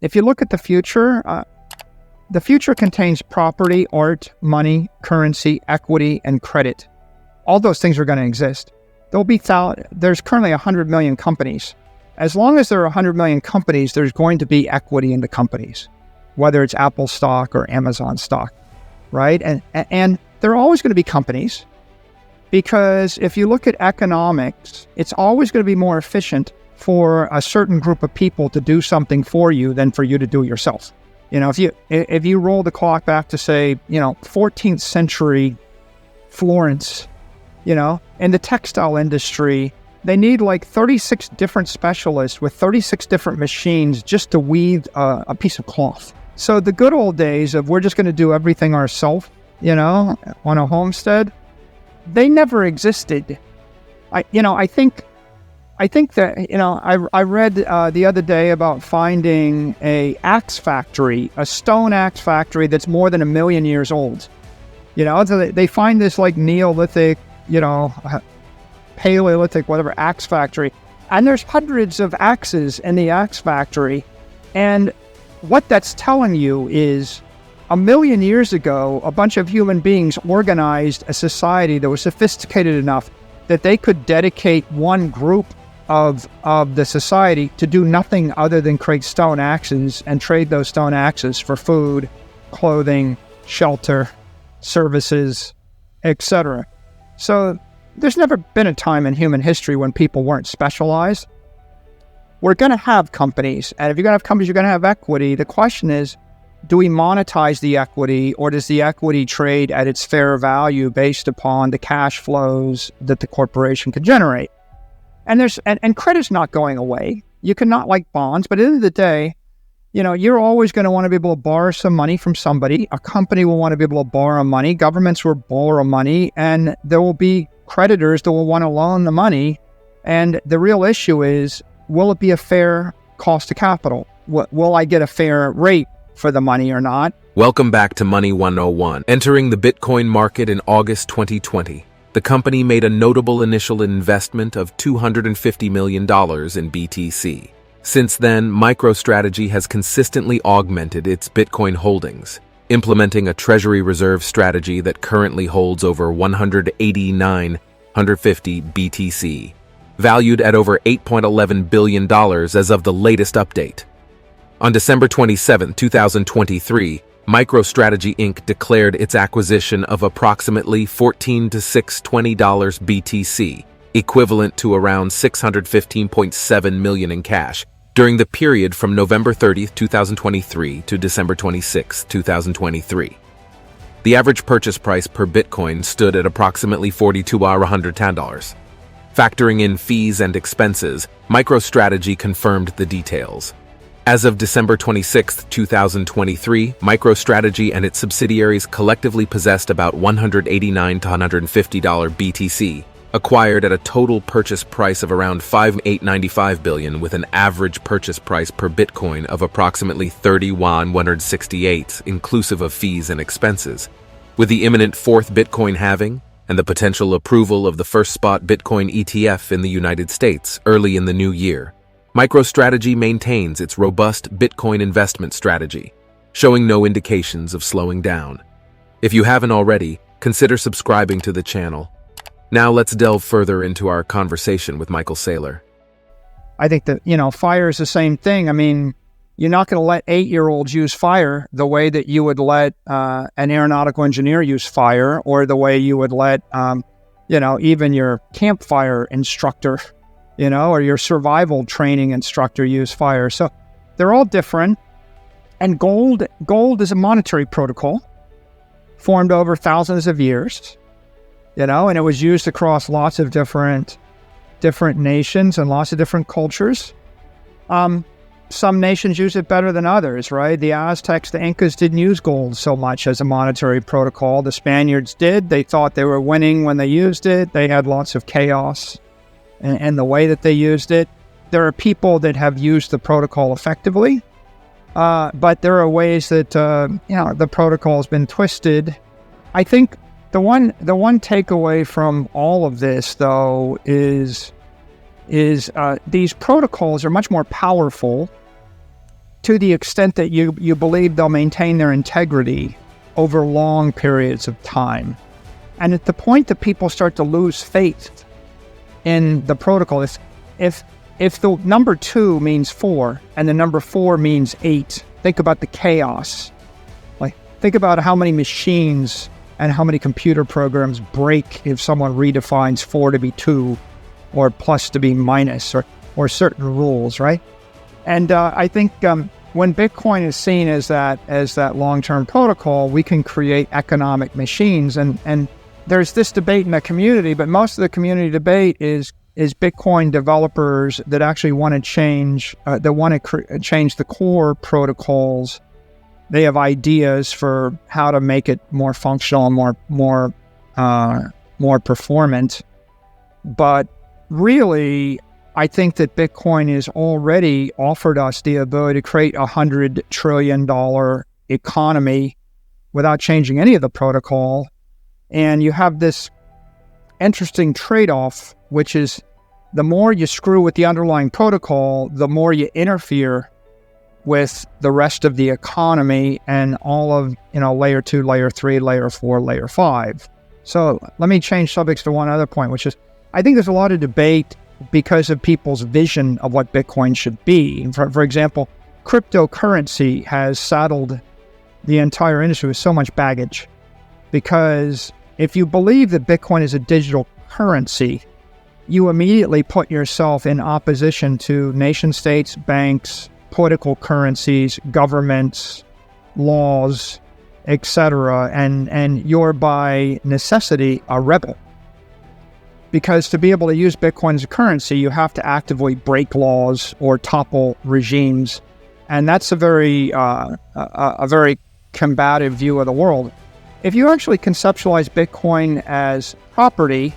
if you look at the future contains property, art, money, currency, equity, and credit. All those things are going to exist. There's currently 100 million companies. As long as there are 100 million companies, there's going to be equity in the companies, whether it's Apple stock or Amazon stock, right? And there are always going to be companies, because if you look at economics, it's always going to be more efficient for a certain group of people to do something for you than for you to do it yourself. If you roll the clock back to, say, 14th century Florence, in the textile industry, they need like 36 different specialists with 36 different machines just to weave a piece of cloth. So the good old days of we're just going to do everything ourselves, on a homestead, they never existed. I think that, I read the other day about finding a stone axe factory that's more than 1 million years old. So they find this like Neolithic, Paleolithic, whatever, axe factory. And there's hundreds of axes in the axe factory. And what that's telling you is 1 million years ago, a bunch of human beings organized a society that was sophisticated enough that they could dedicate one group of the society to do nothing other than create stone axes and trade those stone axes for food, clothing, shelter, services, etc. So there's never been a time in human history when people weren't specialized. We're going to have companies, and if you're going to have companies, you're going to have equity. The question is, do we monetize the equity, or does the equity trade at its fair value based upon the cash flows that the corporation could generate? And credit's not going away. You cannot like bonds, but at the end of the day, you're always going to want to be able to borrow some money from somebody. A company will want to be able to borrow money. Governments will borrow money, and there will be creditors that will want to loan the money. And the real issue is, will it be a fair cost of capital? Will I get a fair rate for the money or not? Welcome back to Money 101. Entering the Bitcoin market in August 2020, the company made a notable initial investment of $250 million in BTC. Since then, MicroStrategy has consistently augmented its Bitcoin holdings, implementing a treasury reserve strategy that currently holds over 150 BTC, valued at over $8.11 billion as of the latest update. On December 27, 2023, MicroStrategy Inc. declared its acquisition of approximately $14,620 BTC, equivalent to around $615.7 million in cash, during the period from November 30, 2023 to December 26, 2023. The average purchase price per Bitcoin stood at approximately $4,210. Factoring in fees and expenses, MicroStrategy confirmed the details. As of December 26, 2023, MicroStrategy and its subsidiaries collectively possessed about $189 to $150 BTC, acquired at a total purchase price of around $5,895 billion, with an average purchase price per Bitcoin of approximately $31,168, inclusive of fees and expenses. With the imminent fourth Bitcoin halving and the potential approval of the first spot Bitcoin ETF in the United States early in the new year, MicroStrategy maintains its robust Bitcoin investment strategy, showing no indications of slowing down. If you haven't already, consider subscribing to the channel. Now let's delve further into our conversation with Michael Saylor. I think that, fire is the same thing. I mean, you're not going to let 8-year-olds use fire the way that you would let an aeronautical engineer use fire, or the way you would let, even your campfire instructor, or your survival training instructor use fire. So they're all different. And gold is a monetary protocol formed over thousands of years, and it was used across lots of different nations and lots of different cultures. Some nations use it better than others, right? The Aztecs, the Incas didn't use gold so much as a monetary protocol. The Spaniards did. They thought they were winning when they used it. They had lots of chaos and the way that they used it. There are people that have used the protocol effectively, but there are ways that the protocol has been twisted. I think the one takeaway from all of this, though, is these protocols are much more powerful to the extent that you believe they'll maintain their integrity over long periods of time. And at the point that people start to lose faith in the protocol, if the number 2 means 4 and the number 4 means 8, think about the chaos. Like, think about how many machines and how many computer programs break if someone redefines 4 to be 2 or plus to be minus or certain rules, right? And I think when Bitcoin is seen as that long-term protocol, we can create economic machines. And there's this debate in the community, but most of the community debate is Bitcoin developers that actually want to change, change the core protocols. They have ideas for how to make it more functional and more performant. But really, I think that Bitcoin has already offered us the ability to create $100 trillion economy without changing any of the protocol. And you have this interesting trade-off, which is the more you screw with the underlying protocol, the more you interfere with the rest of the economy and all of, layer 2, layer 3, layer 4, layer 5. So let me change subjects to one other point, which is I think there's a lot of debate because of people's vision of what Bitcoin should be. For example, cryptocurrency has saddled the entire industry with so much baggage, because if you believe that Bitcoin is a digital currency, you immediately put yourself in opposition to nation states, banks, political currencies, governments, laws, etc., and you're by necessity a rebel. Because to be able to use Bitcoin as a currency, you have to actively break laws or topple regimes, and that's a very combative view of the world. If you actually conceptualize Bitcoin as property,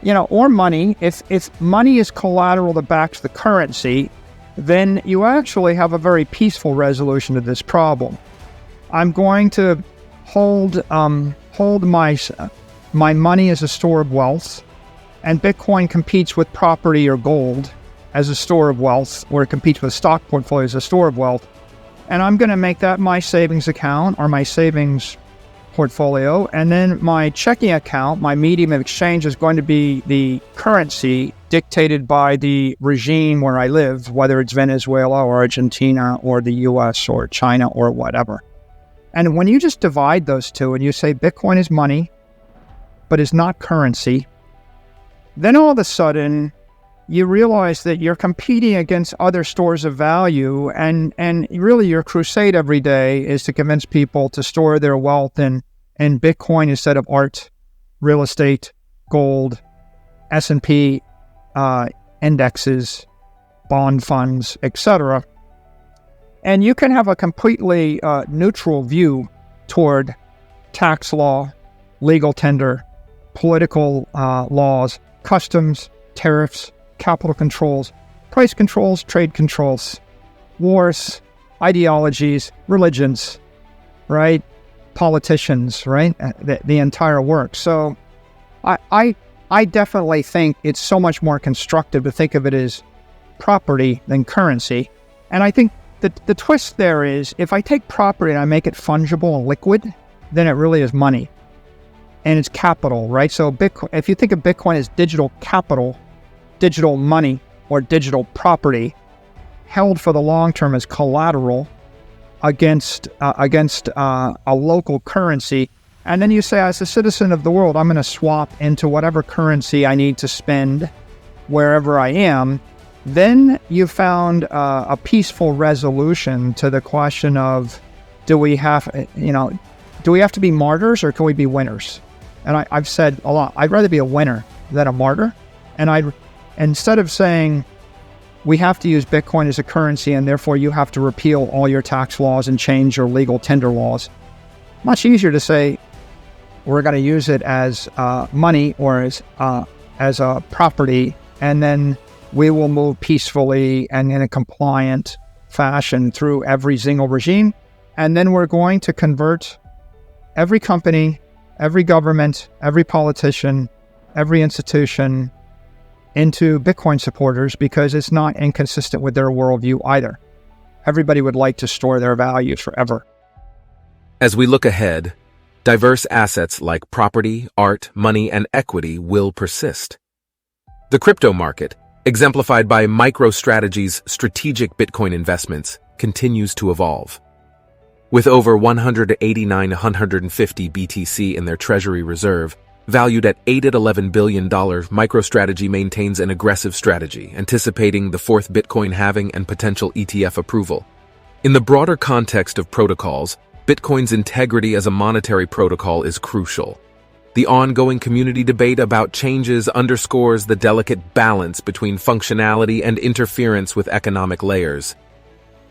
or money, if money is collateral that backs the currency, then you actually have a very peaceful resolution to this problem. I'm going to hold my money as a store of wealth. And Bitcoin competes with property or gold as a store of wealth, or it competes with stock portfolio as a store of wealth. And I'm going to make that my savings account or my savings portfolio. And then my checking account, my medium of exchange, is going to be the currency dictated by the regime where I live, whether it's Venezuela or Argentina or the US or China or whatever. And when you just divide those two and you say Bitcoin is money, but is not currency, then all of a sudden, you realize that you're competing against other stores of value, and really your crusade every day is to convince people to store their wealth in Bitcoin instead of art, real estate, gold, S&P indexes, bond funds, etc. And you can have a completely neutral view toward tax law, legal tender, political laws, customs, tariffs, capital controls, price controls, trade controls, wars, ideologies, religions, right? Politicians, right? The entire work. So I definitely think it's so much more constructive to think of it as property than currency. And I think that the twist there is, if I take property and I make it fungible and liquid, then it really is money. And it's capital, right? So Bitcoin, if you think of Bitcoin as digital capital, digital money, or digital property, held for the long term as collateral against a local currency, and then you say, as a citizen of the world, I'm going to swap into whatever currency I need to spend wherever I am, then you found a peaceful resolution to the question of, do we have to be martyrs or can we be winners? And I've said a lot, I'd rather be a winner than a martyr. And instead of saying we have to use Bitcoin as a currency and therefore you have to repeal all your tax laws and change your legal tender laws, much easier to say we're going to use it as money or as a property, and then we will move peacefully and in a compliant fashion through every single regime. And then we're going to convert every company, every government, every politician, every institution into Bitcoin supporters, because it's not inconsistent with their worldview either. everybody would like to store their value forever. As we look ahead, diverse assets like property, art, money, and equity will persist. The crypto market, exemplified by MicroStrategy's strategic Bitcoin investments, continues to evolve. With over 150 BTC in their treasury reserve, valued at $11 billion, MicroStrategy maintains an aggressive strategy, anticipating the fourth Bitcoin halving and potential ETF approval. In the broader context of protocols, Bitcoin's integrity as a monetary protocol is crucial. The ongoing community debate about changes underscores the delicate balance between functionality and interference with economic layers.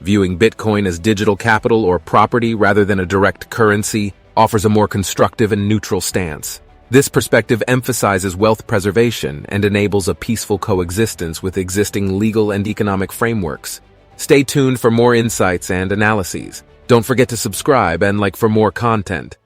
Viewing Bitcoin as digital capital or property rather than a direct currency offers a more constructive and neutral stance. This perspective emphasizes wealth preservation and enables a peaceful coexistence with existing legal and economic frameworks. Stay tuned for more insights and analyses. Don't forget to subscribe and like for more content.